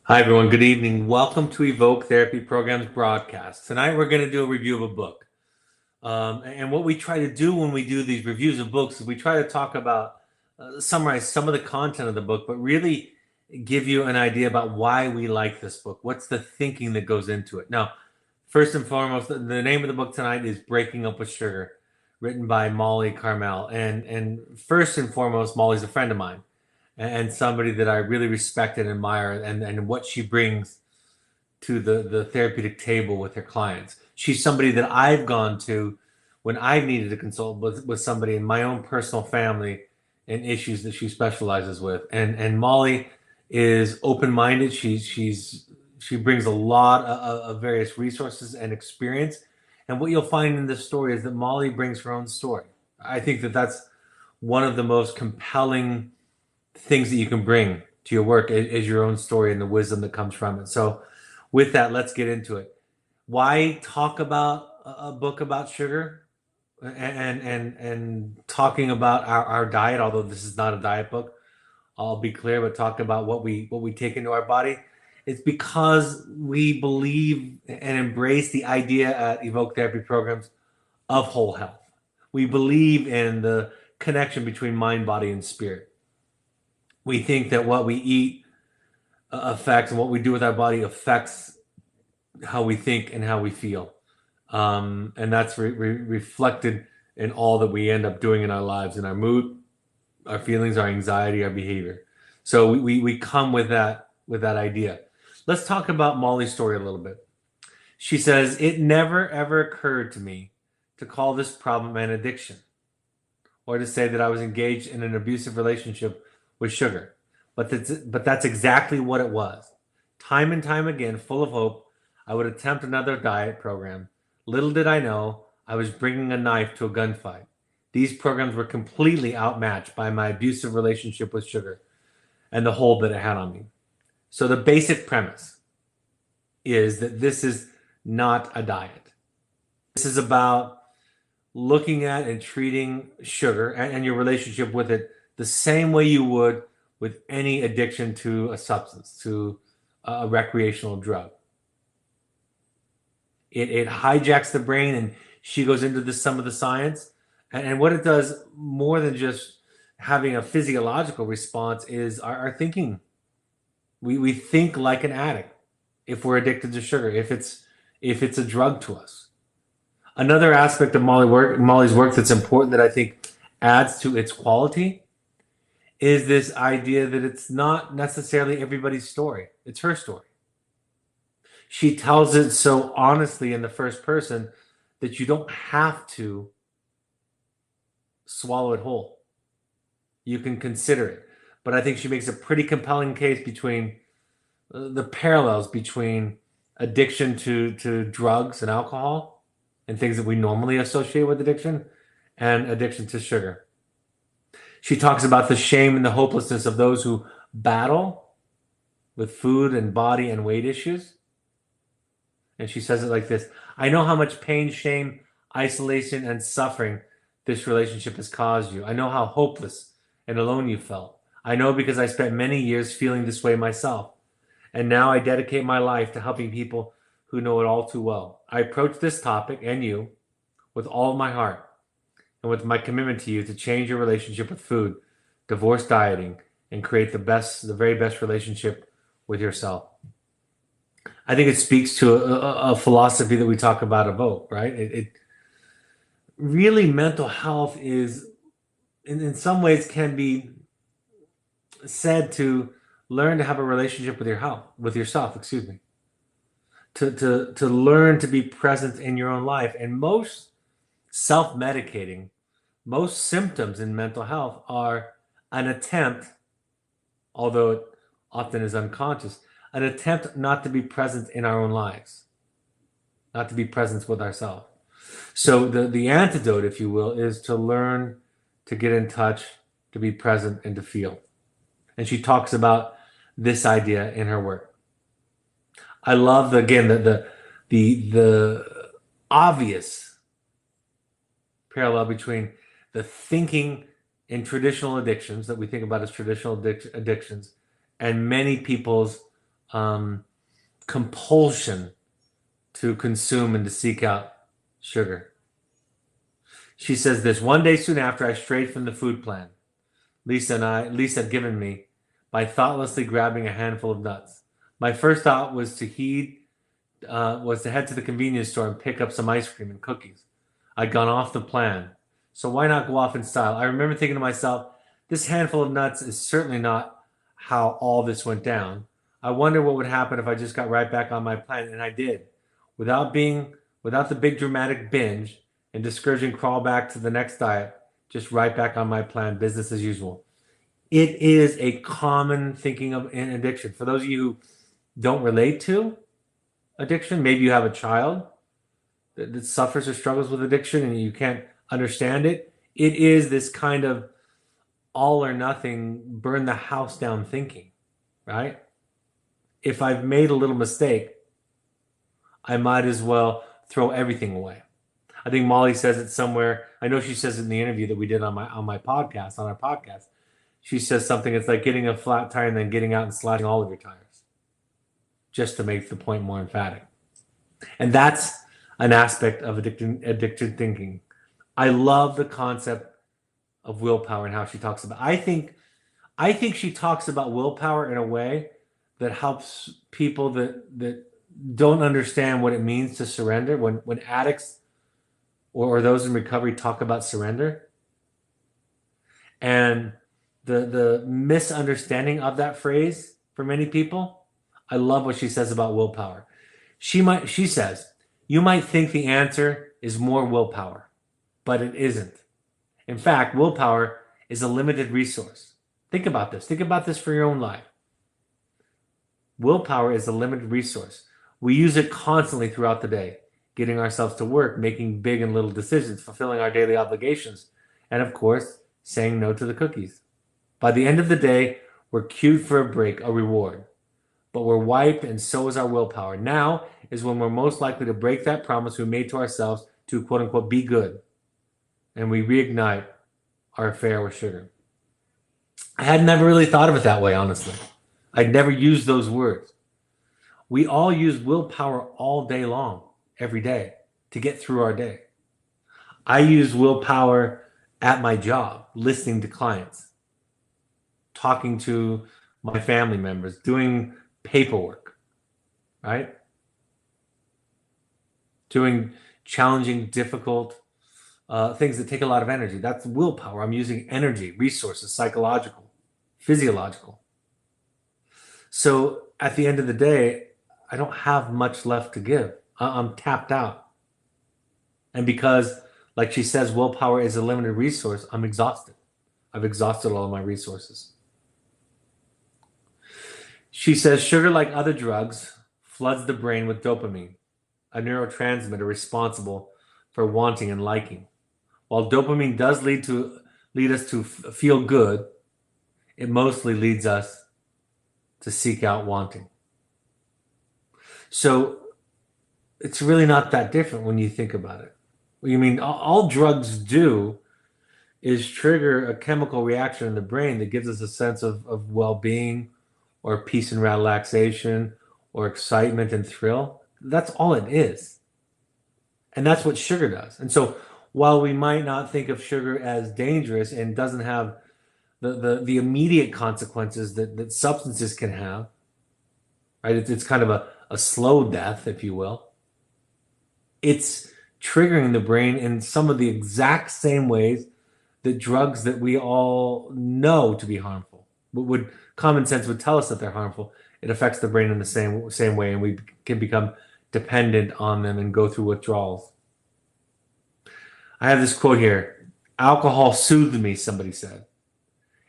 Hi, everyone. Good evening. Welcome to Evoke Therapy Programs broadcast. Tonight, we're going to do a review of a book. And what we try to do when we do these reviews of books is we try to talk about, summarize some of the content of the book, but really give you an idea about why we like this book. What's the thinking that goes into it? Now, first and foremost, the name of the book tonight is Breaking Up with Sugar, written by Molly Carmel. And first and foremost, Molly's a friend of mine and somebody that I really respect and admire, and what she brings to the therapeutic table with her clients. She's somebody that I've gone to when I've needed to consult with somebody in my own personal family and issues that she specializes with. And Molly is open minded. She brings a lot of various resources and experience. And what you'll find in this story is that Molly brings her own story. I think that that's one of the most compelling things that you can bring to your work is your own story and the wisdom that comes from it. So, with that, let's get into it. Why talk about a book about sugar and talking about our diet? Although this is not a diet book, I'll be clear, but talk about what we take into our body. It's because we believe and embrace the idea at Evoke Therapy Programs of whole health. We believe in the connection between mind, body, and spirit. We think that what we eat affects and what we do with our body affects how we think and how we feel. And that's reflected in all that we end up doing in our lives, in our mood, our feelings, our anxiety, our behavior. So we come with that idea. Let's talk about Molly's story a little bit. She says, "It never ever occurred to me to call this problem an addiction or to say that I was engaged in an abusive relationship with sugar. But that's exactly what it was. Time and time again, full of hope, I would attempt another diet program. Little did I know I was bringing a knife to a gunfight. These programs were completely outmatched by my abusive relationship with sugar and the hold that it had on me." So the basic premise is that this is not a diet. This is about looking at and treating sugar and your relationship with it the same way you would with any addiction to a substance, to a recreational drug. It hijacks the brain, and she goes into some of the science. And what it does, more than just having a physiological response, is our thinking. We think like an addict if we're addicted to sugar, if it's a drug to us. Another aspect of Molly's work that's important that I think adds to its quality is this idea that it's not necessarily everybody's story. It's her story. She tells it so honestly in the first person that you don't have to swallow it whole. You can consider it. But I think she makes a pretty compelling case between the parallels between addiction to drugs and alcohol and things that we normally associate with addiction and addiction to sugar. She talks about the shame and the hopelessness of those who battle with food and body and weight issues. And she says it like this: "I know how much pain, shame, isolation, and suffering this relationship has caused you. I know how hopeless and alone you felt. I know because I spent many years feeling this way myself. And now I dedicate my life to helping people who know it all too well. I approach this topic and you with all of my heart and with my commitment to you to change your relationship with food, divorce dieting, and create the very best relationship with yourself." I think it speaks to a philosophy that we talk about at Vote, right? It really, mental health is, in some ways, can be said to learn to have a relationship with your health, with yourself, excuse me, to learn to be present in your own life. And most self-medicating, most symptoms in mental health are an attempt, although it often is unconscious, an attempt not to be present in our own lives, not to be present with ourselves. So the antidote, if you will, is to learn to get in touch, to be present, and to feel. And she talks about this idea in her work. I love again the obvious parallel between the thinking in traditional addictions that we think about as traditional addictions and many people's um, compulsion to consume and to seek out sugar. She says this: one day soon after I strayed from the food plan Lisa had given me by thoughtlessly grabbing a handful of nuts. My first thought was to head to the convenience store and pick up some ice cream and cookies. I'd gone off the plan, so why not go off in style? I remember thinking to myself, this handful of nuts is certainly not how all this went down. I wonder what would happen if I just got right back on my plan, and I did, without being without the big dramatic binge and discouraging crawl back to the next diet, just right back on my plan, business as usual. It is a common thinking of in addiction. For those of you who don't relate to addiction, maybe you have a child that suffers or struggles with addiction and you can't understand it. It is this kind of all or nothing, burn the house down thinking, right? If I've made a little mistake, I might as well throw everything away. I think Molly says it somewhere. I know she says it in the interview that we did on our podcast. She says something. It's like getting a flat tire and then getting out and slashing all of your tires, just to make the point more emphatic. And that's an aspect of addicted thinking. I love the concept of willpower and how she talks about it. I think she talks about willpower in a way that helps people that don't understand what it means to surrender. When addicts or those in recovery talk about surrender and the misunderstanding of that phrase for many people, I love what she says about willpower. She says, you might think the answer is more willpower, but it isn't. In fact, willpower is a limited resource. Think about this. Think about this for your own life. Willpower is a limited resource. We use it constantly throughout the day, getting ourselves to work, making big and little decisions, fulfilling our daily obligations, and of course, saying no to the cookies. By the end of the day, we're queued for a break, a reward. But we're wiped, and so is our willpower. Now is when we're most likely to break that promise we made to ourselves to quote unquote be good. And we reignite our affair with sugar. I had never really thought of it that way, honestly. I'd never used those words. We all use willpower all day long, every day, to get through our day. I use willpower at my job, listening to clients, talking to my family members, doing paperwork, right? Doing challenging, difficult things that take a lot of energy. That's willpower. I'm using energy, resources, psychological, physiological. So at the end of the day, I don't have much left to give. I'm tapped out. And because, like she says, willpower is a limited resource, I'm exhausted. I've exhausted all of my resources. She says sugar, like other drugs, floods the brain with dopamine, a neurotransmitter responsible for wanting and liking. While dopamine does lead us to feel good, it mostly leads us to seek out wanting. So it's really not that different when you think about it. You mean all drugs do is trigger a chemical reaction in the brain that gives us a sense of well-being or peace and relaxation or excitement and thrill. That's all it is. And that's what sugar does. And so while we might not think of sugar as dangerous and doesn't have the immediate consequences that substances can have, right? It's kind of a slow death, if you will. It's triggering the brain in some of the exact same ways that drugs that we all know to be harmful, common sense would tell us that they're harmful. It affects the brain in the same way, and we can become dependent on them and go through withdrawals. I have this quote here. Alcohol soothed me, somebody said.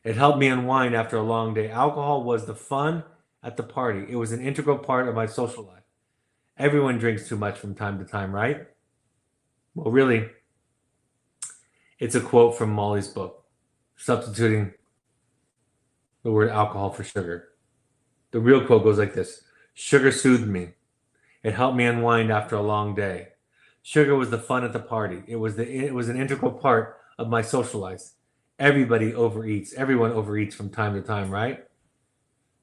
It helped me unwind after a long day. Alcohol was the fun at the party. It was an integral part of my social life. Everyone drinks too much from time to time, right? Well, really, it's a quote from Molly's book, substituting the word alcohol for sugar. The real quote goes like this. Sugar soothed me. It helped me unwind after a long day. Sugar was the fun at the party. It was an integral part of my social life. Everybody overeats. Everyone overeats from time to time, right?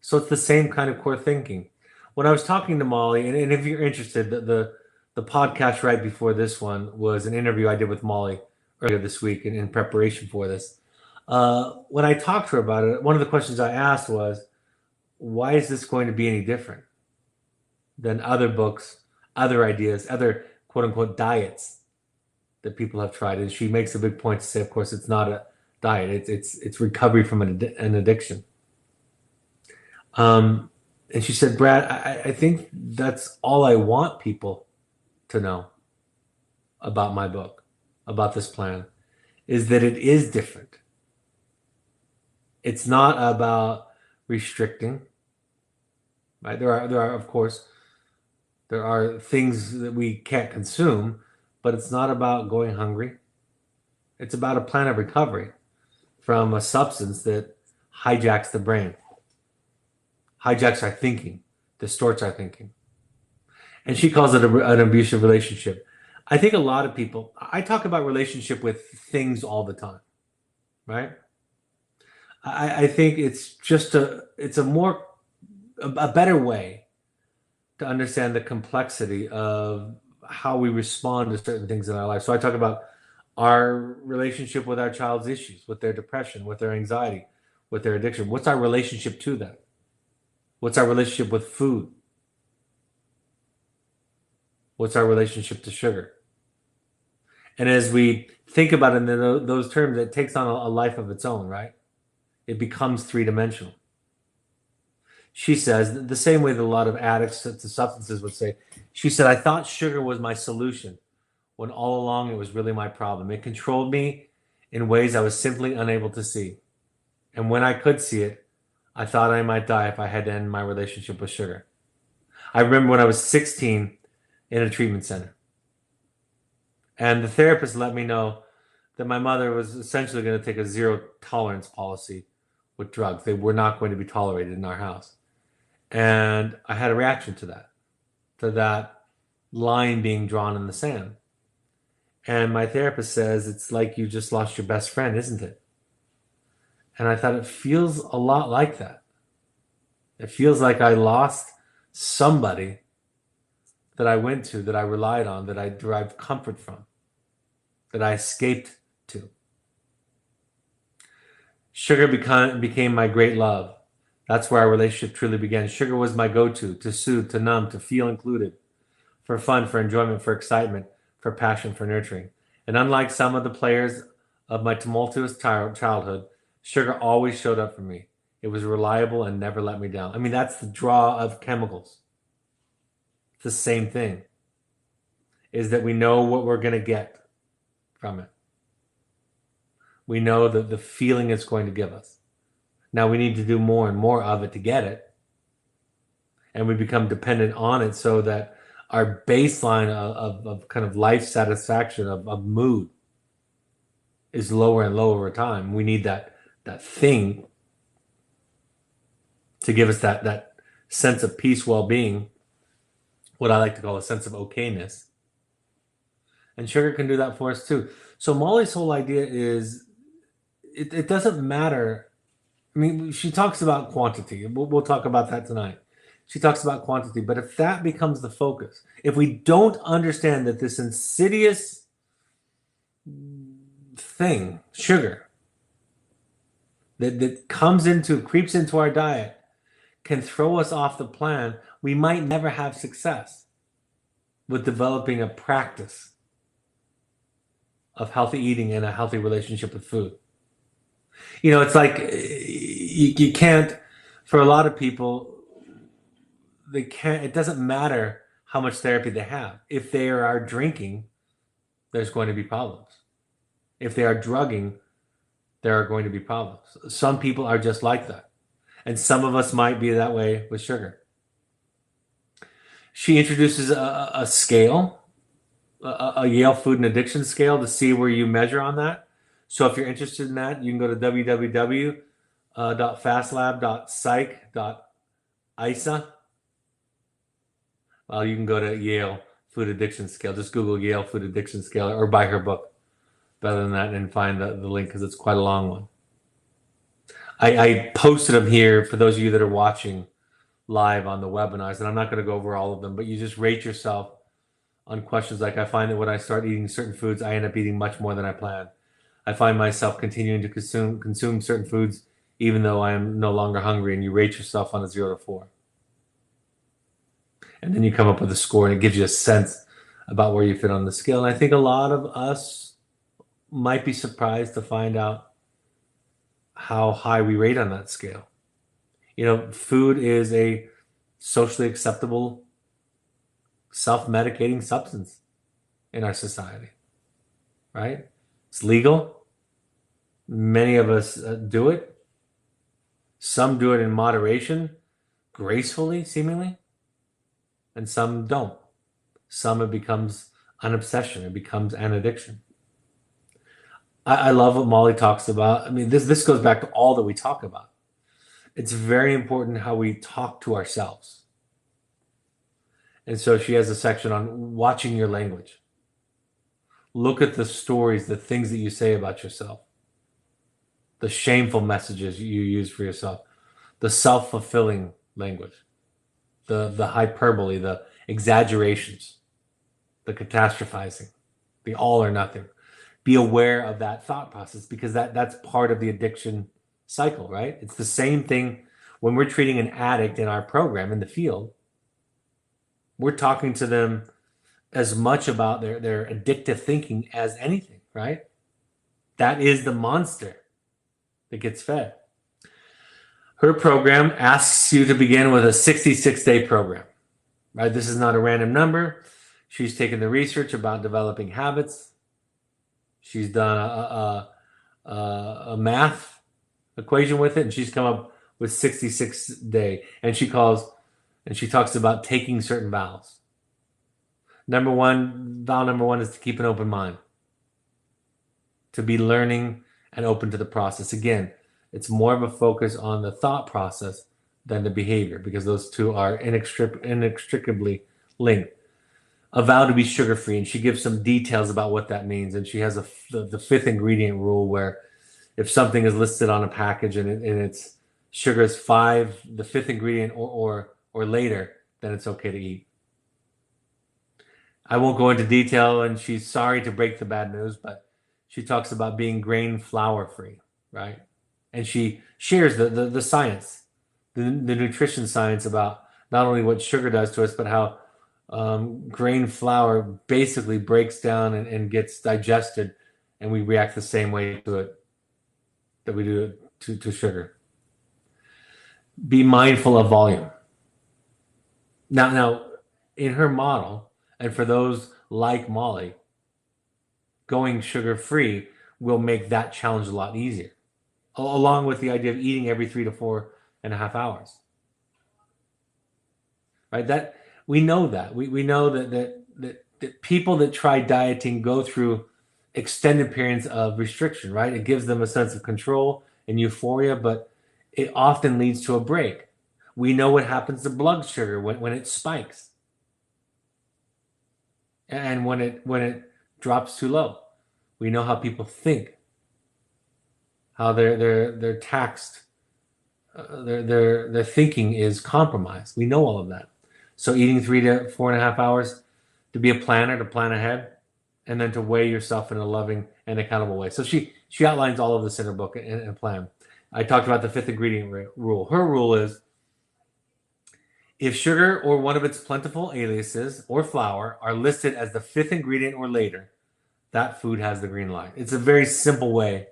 So it's the same kind of core thinking. when I was talking to Molly, and if you're interested, the podcast right before this one was an interview I did with Molly earlier this week in preparation for this. When I talked to her about it, one of the questions I asked was, why is this going to be any different than other books, other ideas, other quote unquote diets that people have tried? And she makes a big point to say, of course, it's not a diet; it's recovery from an addiction. Um, and she said, Brad, I think that's all I want people to know about my book, about this plan, is that it is different. It's not about restricting, right? There are, of course, there are things that we can't consume, but it's not about going hungry. It's about a plan of recovery from a substance that hijacks the brain, hijacks our thinking, distorts our thinking. And she calls it an abusive relationship. I think a lot of people, I talk about relationship with things all the time, right? I think it's just it's a better way to understand the complexity of how we respond to certain things in our life. So I talk about our relationship with our child's issues, with their depression, with their anxiety, with their addiction. What's our relationship to that? What's our relationship with food? What's our relationship to sugar? And as we think about it in those terms, it takes on a life of its own, right? It becomes three-dimensional. She says, the same way that a lot of addicts to substances would say, she said, I thought sugar was my solution when all along it was really my problem. It controlled me in ways I was simply unable to see. And when I could see it, I thought I might die if I had to end my relationship with sugar. I remember when I was 16 in a treatment center. And the therapist let me know that my mother was essentially going to take a zero tolerance policy with drugs. They were not going to be tolerated in our house. And I had a reaction to that line being drawn in the sand. And my therapist says, it's like you just lost your best friend, isn't it? And I thought, it feels a lot like that. It feels like I lost somebody that I went to, that I relied on, that I derived comfort from, that I escaped to. Sugar became my great love. That's where our relationship truly began. Sugar was my go-to, to soothe, to numb, to feel included, for fun, for enjoyment, for excitement, for passion, for nurturing. And unlike some of the players of my tumultuous childhood, sugar always showed up for me. It was reliable and never let me down. I mean, that's the draw of chemicals. It's the same thing, is that we know what we're going to get from it. We know the feeling it's going to give us. Now we need to do more and more of it to get it. And we become dependent on it so that our baseline of kind of life satisfaction, of mood, is lower and lower over time. We need that thing to give us that sense of peace, well-being, what I like to call a sense of okayness. And sugar can do that for us too. So Molly's whole idea is it doesn't matter. I mean, she talks about quantity. We'll talk about that tonight. She talks about quantity, but if that becomes the focus, if we don't understand that this insidious thing, sugar, that creeps into our diet, can throw us off the plan, we might never have success with developing a practice of healthy eating and a healthy relationship with food. You know, it's like you can't, for a lot of people, they can't, it doesn't matter how much therapy they have. If they are drinking, there's going to be problems. If they are drugging, there are going to be problems. Some people are just like that. And some of us might be that way with sugar. She introduces a scale, a Yale Food and Addiction scale, to see where you measure on that. So if you're interested in that, you can go to www.fastlab.psych.isa. Well, you can go to Yale Food Addiction Scale. Just Google Yale Food Addiction Scale or buy her book. Better than that, and find the link, because it's quite a long one. I posted them here for those of you that are watching live on the webinars, and I'm not going to go over all of them, but you just rate yourself on questions like, I find that when I start eating certain foods, I end up eating much more than I planned. I find myself continuing to consume certain foods even though I am no longer hungry, and you rate yourself on a 0 to 4. And then you come up with a score, and it gives you a sense about where you fit on the scale. And I think a lot of us might be surprised to find out how high we rate on that scale. You know, food is a socially acceptable self-medicating substance in our society, right? It's legal. Many of us do it. Some do it in moderation, gracefully, seemingly, and some don't. Some, it becomes an obsession. It becomes an addiction. I love what Molly talks about. I mean, this goes back to all that we talk about. It's very important how we talk to ourselves. And so she has a section on watching your language. Look at the stories, the things that you say about yourself, the shameful messages you use for yourself, the self-fulfilling language, the hyperbole, the exaggerations, the catastrophizing, the all or nothing. Be aware of that thought process, because that's part of the addiction cycle, right? It's the same thing when we're treating an addict in our program in the field. We're talking to them as much about their addictive thinking as anything, right? That is the monster that gets fed. Her program asks you to begin with a 66-day program, right? This is not a random number. She's taken the research about developing habits. She's done a math equation with it, and she's come up with 66 day. And she talks about taking certain vows. Vow number one is to keep an open mind, to be learning and open to the process. Again, it's more of a focus on the thought process than the behavior, because those two are inextricably linked. A vow to be sugar-free, and she gives some details about what that means. And she has the fifth ingredient rule, where if something is listed on a package and it's sugar is 5, the fifth ingredient or later, then it's okay to eat. I won't go into detail, and she's sorry to break the bad news, but she talks about being grain flour free, right? And she shares the science, the nutrition science about not only what sugar does to us, but how grain flour basically breaks down and gets digested, and we react the same way to it that we do to sugar. Be mindful of volume. Now, in her model, and for those like Molly, going sugar-free will make that challenge a lot easier, along with the idea of eating every 3 to 4.5 hours. Right? That we know that. We know that people that try dieting go through extended periods of restriction, right? It gives them a sense of control and euphoria, but it often leads to a break. We know what happens to blood sugar when it spikes, and when it drops too low. We know how people think, how they're taxed, their thinking is compromised. We know all of that. So eating 3 to 4.5 hours, to be a planner, to plan ahead, and then to weigh yourself in a loving and accountable way. So she outlines all of this in her book and plan. I talked about the fifth ingredient rule. Her rule is, if sugar or one of its plentiful aliases or flour are listed as the fifth ingredient or later, that food has the green light. It's a very simple way.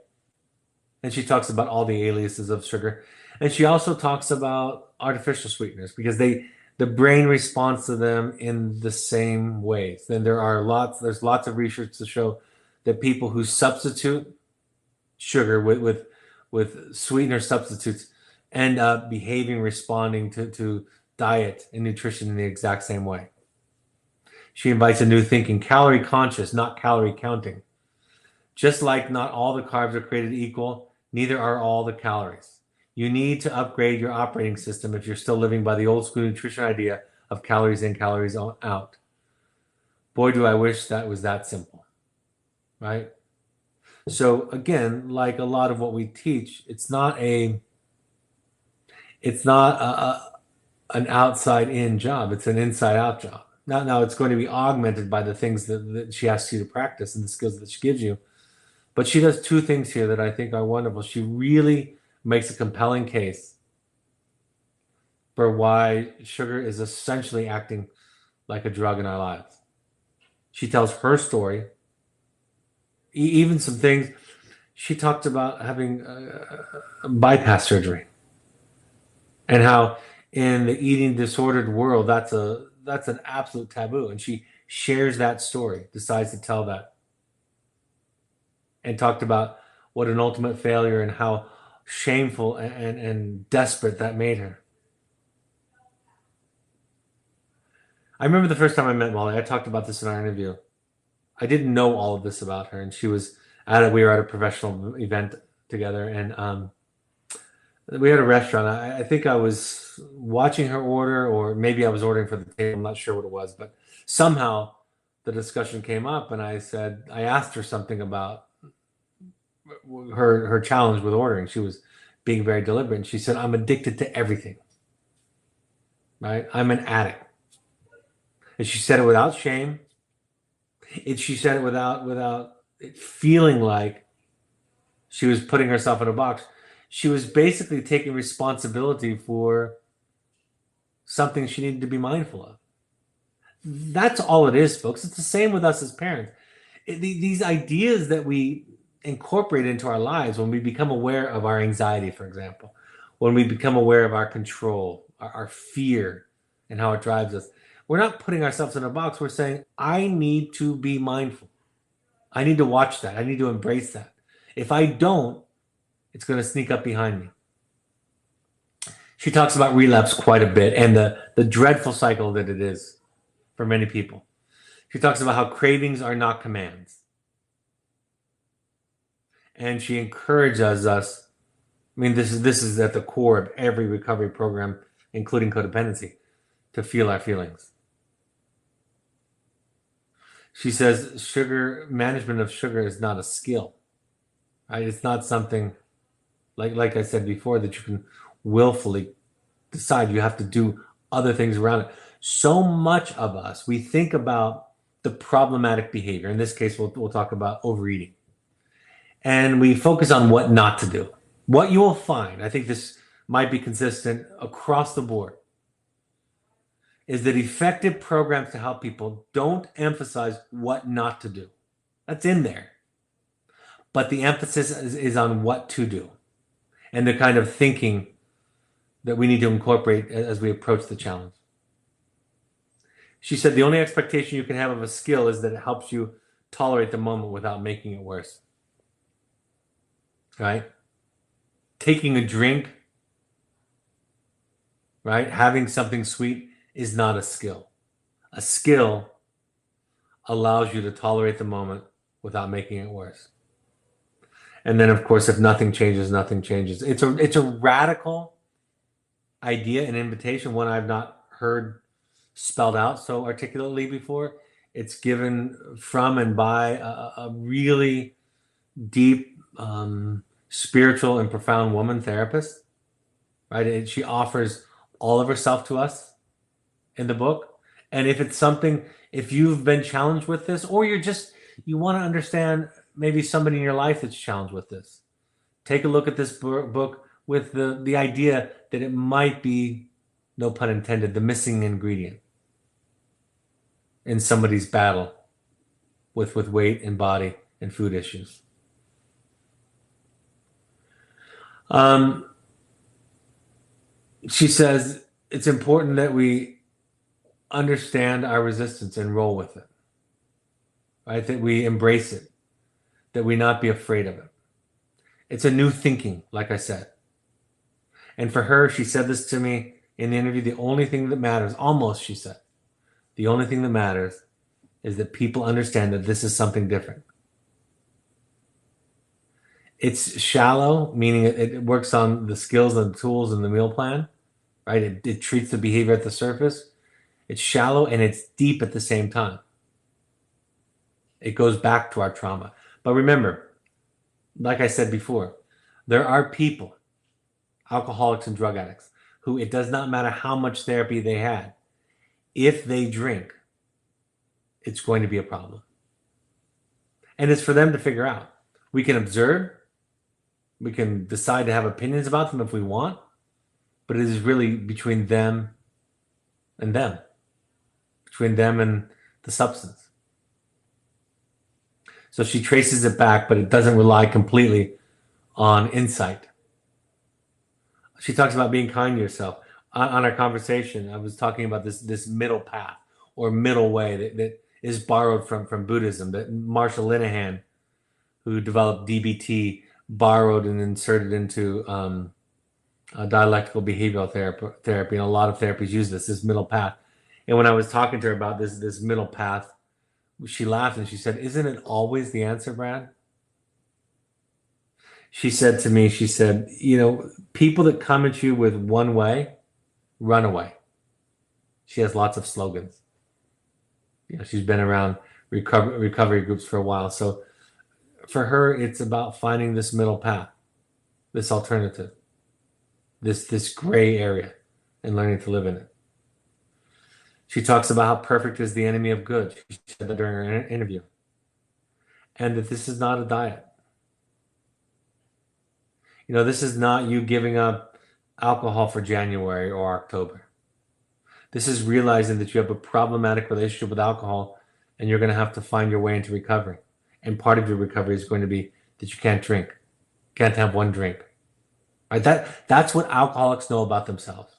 And she talks about all the aliases of sugar. And she also talks about artificial sweeteners, because the brain responds to them in the same ways. Then there's lots of research to show that people who substitute sugar with sweetener substitutes end up responding to diet and nutrition in the exact same way. She invites a new thinking, calorie conscious, not calorie counting. Just like not all the carbs are created equal, neither are all the calories. You need to upgrade your operating system if you're still living by the old school nutrition idea of calories in, calories out. Boy, do I wish that was that simple, right? So again, like a lot of what we teach, it's not a an outside in job. It's an inside out job. Now it's going to be augmented by the things that she asks you to practice and the skills that she gives you. But she does two things here that I think are wonderful. She really makes a compelling case for why sugar is essentially acting like a drug in our lives. She tells her story, even some things. She talked about having bypass surgery and how in the eating disordered world that's an absolute taboo. And she shares that story, decides to tell that, and talked about what an ultimate failure and how shameful and desperate that made her. I remember the first time I met Molly. I talked about this in our interview. I didn't know all of this about her, and we were at a professional event together, and we had a restaurant. I think I was watching her order, or maybe I was ordering for the table. I'm not sure what it was, but somehow the discussion came up, and I asked her something about her challenge with ordering. She was being very deliberate, and she said, "I'm addicted to everything. Right? I'm an addict." And she said it without shame. She said it without it feeling like she was putting herself in a box. She was basically taking responsibility for something she needed to be mindful of. That's all it is, folks. It's the same with us as parents. These ideas that we incorporate into our lives when we become aware of our anxiety, for example, when we become aware of our control, our fear, and how it drives us, we're not putting ourselves in a box. We're saying, I need to be mindful. I need to watch that. I need to embrace that. If I don't, it's going to sneak up behind me. She talks about relapse quite a bit and the dreadful cycle that it is for many people. She talks about how cravings are not commands. And she encourages us. I mean, this is at the core of every recovery program, including codependency, to feel our feelings. She says management of sugar is not a skill. Right? It's not something like I said before that you can willfully decide. You have to do other things around it. So much of us, we think about the problematic behavior. In this case, we'll talk about overeating. And we focus on what not to do. What you will find, I think this might be consistent across the board, is that effective programs to help people don't emphasize what not to do. That's in there. But the emphasis is on what to do and the kind of thinking that we need to incorporate as we approach the challenge. She said the only expectation you can have of a skill is that it helps you tolerate the moment without making it worse. Right? Taking a drink, right? Having something sweet is not a skill. A skill allows you to tolerate the moment without making it worse. And then, of course, if nothing changes, nothing changes. It's a radical idea, an invitation, one I've not heard spelled out so articulately before. It's given from and by a really deep, spiritual and profound woman therapist, right? And she offers all of herself to us in the book. And if you've been challenged with this, or you want to understand maybe somebody in your life that's challenged with this, take a look at this book with the idea that it might be, no pun intended, the missing ingredient in somebody's battle with weight and body and food issues. She says it's important that we understand our resistance and roll with it, right? That we embrace it, that we not be afraid of it. It's a new thinking, like I said. And for her, she said this to me in the interview, the only thing that matters, almost she said, the only thing that matters is that people understand that this is something different. It's shallow, meaning it works on the skills and the tools and the meal plan, right? It treats the behavior at the surface. It's shallow and it's deep at the same time. It goes back to our trauma. But remember, like I said before, there are people, alcoholics and drug addicts, who it does not matter how much therapy they had. If they drink, it's going to be a problem. And it's for them to figure out. We can observe, we can decide to have opinions about them if we want, but it is really between them and them, between them and the substance. So she traces it back, but it doesn't rely completely on insight. She talks about being kind to yourself. On our conversation, I was talking about this middle path or middle way that is borrowed from Buddhism, that Marshall Linehan, who developed DBT, borrowed and inserted into dialectical behavioral therapy, and a lot of therapies use this middle path. And when I was talking to her about this middle path, she laughed and she said, "Isn't it always the answer, Brad?" She said to me, she said, people that come at you with one way, run away. She has lots of slogans. She's been around recovery groups for a while. So for her, it's about finding this middle path, this alternative, this gray area, and learning to live in it. She talks about how perfect is the enemy of good. She said that during her interview. And that this is not a diet. This is not you giving up alcohol for January or October. This is realizing that you have a problematic relationship with alcohol and you're going to have to find your way into recovery. And part of your recovery is going to be that you can't drink, can't have one drink. Right? That's what alcoholics know about themselves,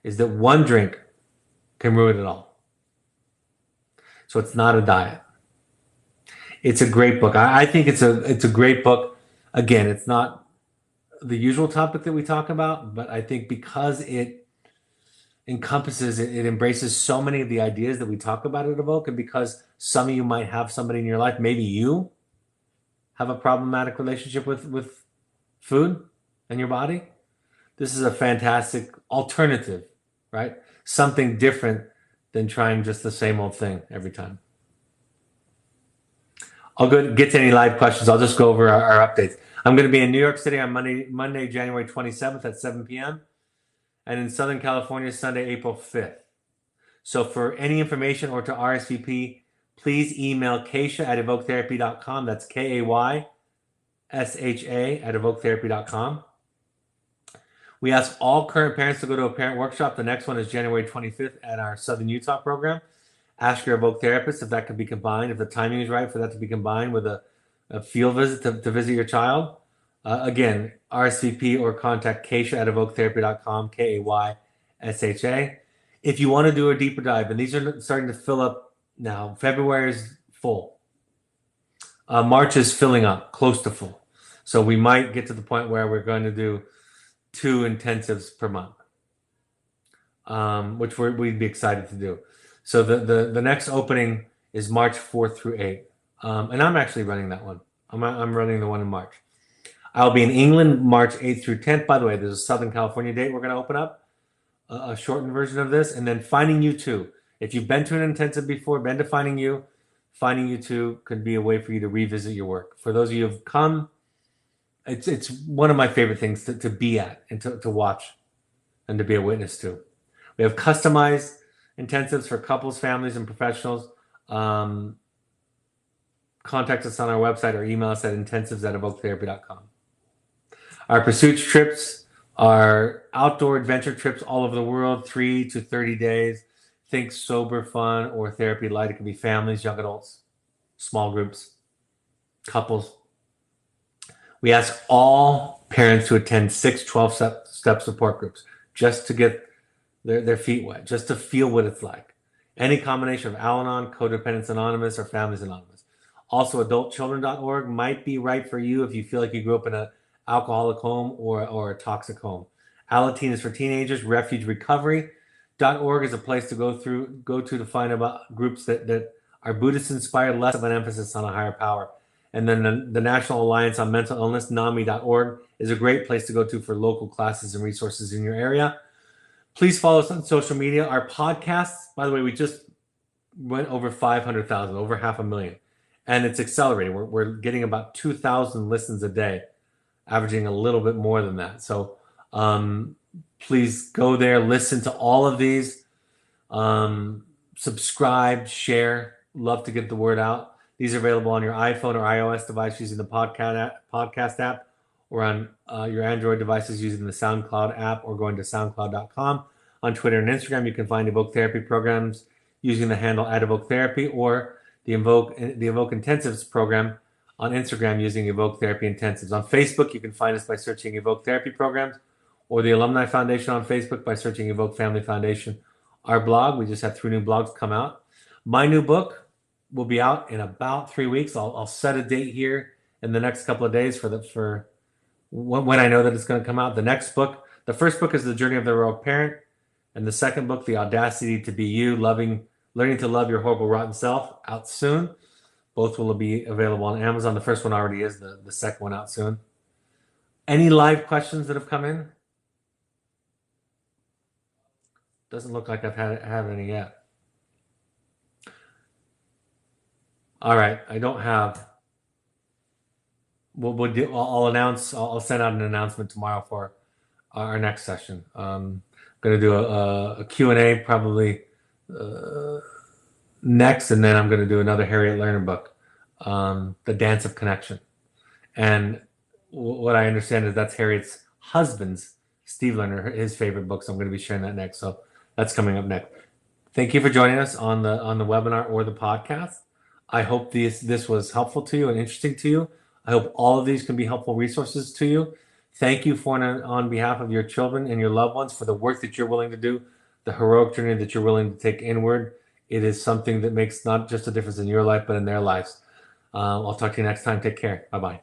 is that one drink can ruin it all. So it's not a diet. It's a great book. I think it's a great book. Again, it's not the usual topic that we talk about, but I think because it encompasses, it embraces so many of the ideas that we talk about at Evoke, and because some of you might have somebody in your life, maybe you have a problematic relationship with food and your body, this is a fantastic alternative, right? Something different than trying just the same old thing every time. I'll get to any live questions. I'll just go over our updates. I'm going to be in New York City on Monday, January 27th at 7 p.m. and in Southern California, Sunday, April 5th. So for any information or to RSVP, please email Kaysha at evoketherapy.com. That's KAYSHA at evoketherapy.com. We ask all current parents to go to a parent workshop. The next one is January 25th at our Southern Utah program. Ask your Evoke therapist if that can be combined, if the timing is right for that to be combined with a field visit to visit your child. Again, RSVP or contact Kaysha at evoketherapy.com, KAYSHA. If you want to do a deeper dive, and these are starting to fill up now. February is full. March is filling up, close to full. So we might get to the point where we're going to do 2 intensives per month, which we'd be excited to do. So the next opening is March 4th through 8th. And I'm actually running that one. I'm running the one in March. I'll be in England March 8th through 10th. By the way, there's a Southern California date we're going to open up, a shortened version of this. And then Finding You 2. If you've been to an intensive before, been to Finding You 2 could be a way for you to revisit your work. For those of you who've come, it's one of my favorite things to be at and to watch and to be a witness to. We have customized intensives for couples, families, and professionals. Contact us on our website or email us at intensives@evoketherapy.com. Our pursuits trips are outdoor adventure trips all over the world, 3 to 30 days. Think sober fun or therapy light. It can be families, young adults, small groups, couples. We ask all parents to attend 6 12-step support groups just to get their feet wet, just to feel what it's like. Any combination of Al-Anon, Codependence Anonymous, or Families Anonymous. Also, adultchildren.org might be right for you if you feel like you grew up in an alcoholic home or a toxic home. Alateen is for teenagers. Refugerecovery.org is a place to go to find about groups that are Buddhist inspired, less of an emphasis on a higher power. And then the National Alliance on Mental Illness, NAMI.org, is a great place to go to for local classes and resources in your area. Please follow us on social media. Our podcasts, by the way, we just went over 500,000, over 500,000. And it's accelerating. We're getting about 2,000 listens a day, averaging a little bit more than that. So Please go there, listen to all of these, subscribe, share. Love to get the word out. These are available on your iPhone or iOS device using the podcast app, or on your Android devices using the SoundCloud app, or going to soundcloud.com. On Twitter and Instagram, you can find Evoke Therapy programs using the handle @EvokeTherapy, or the Evoke Intensives program on Instagram using Evoke Therapy Intensives. On Facebook, you can find us by searching Evoke Therapy programs, or the Alumni Foundation on Facebook by searching Evoke Family Foundation. Our blog, we just had 3 new blogs come out. My new book will be out in about 3 weeks. I'll set a date here in the next couple of days for when I know that it's going to come out. The first book is The Journey of the Heroic Parent, and the second book, The Audacity to Be You, Learning to Love Your Horrible Rotten Self, out soon. Both will be available on Amazon. The first one already is, the second one out soon. Any live questions that have come in? Doesn't look like I've had any yet. All right, I don't have. We'll do. I'll announce. I'll send out an announcement tomorrow for our next session. I'm going to do a Q&A probably next, and then I'm going to do another Harriet Lerner book, The Dance of Connection. And what I understand is that's Harriet's husband's, Steve Lerner, his favorite book. So I'm going to be sharing that next. So that's coming up next. Thank you for joining us on the webinar or the podcast. I hope this was helpful to you and interesting to you. I hope all of these can be helpful resources to you. Thank you on behalf of your children and your loved ones for the work that you're willing to do, the heroic journey that you're willing to take inward. It is something that makes not just a difference in your life, but in their lives. I'll talk to you next time. Take care. Bye-bye.